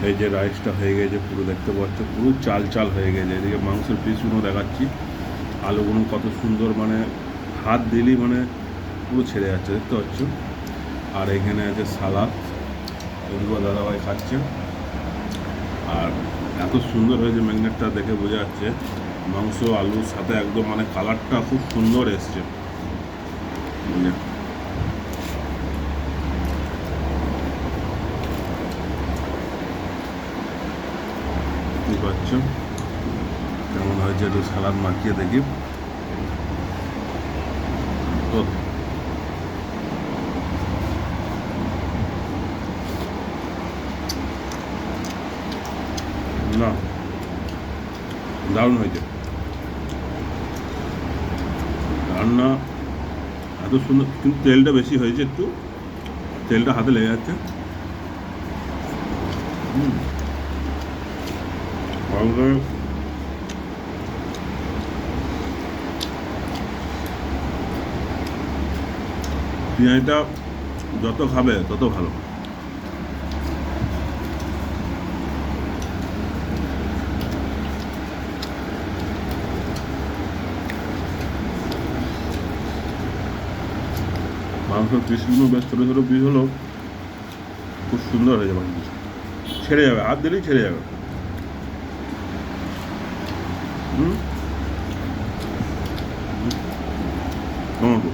এই যে রাইসটা হয়ে গেছে পুরো, দেখতে পাচ্ছ পুরো চাল চাল হয়ে গেছে। এদিকে মাংসের পিসগুলো দেখাচ্ছি, আলুগুলো কত সুন্দর, মানে হাত দিলেই মানে পুরো ছেড়ে যাচ্ছে, দেখতে পাচ্ছ। আর এখানে আছে সালাদ, এগুলো দাদাভাই খাচ্ছে। আর এত সুন্দর হয়েছে ম্যাগনেটটা, দেখে বোঝা যাচ্ছে মাংস আলুর সাথে একদম মানে কালারটা খুব সুন্দর এসছে। বুঝতে পারছো কেমন হয়েছে, একটু সালাদ মাখিয়ে দেখি তো। না, দারুণ হয়েছে রান্না, এত সুন্দর। কিন্তু তেলটা বেশি হয়েছে, একটু তেলটা হাতে লেগে যাচ্ছে। আমাদের বিরিয়ানিটা যত খাবে তত ভালো। মাংসের পিসগুলো বেশ ছোটো ছোটো পিস হলেও খুব সুন্দর হয়ে যাবে, মাংস ছেড়ে যাবে, হাত দিলেই ছেড়ে যাবে। হুম, টমেটো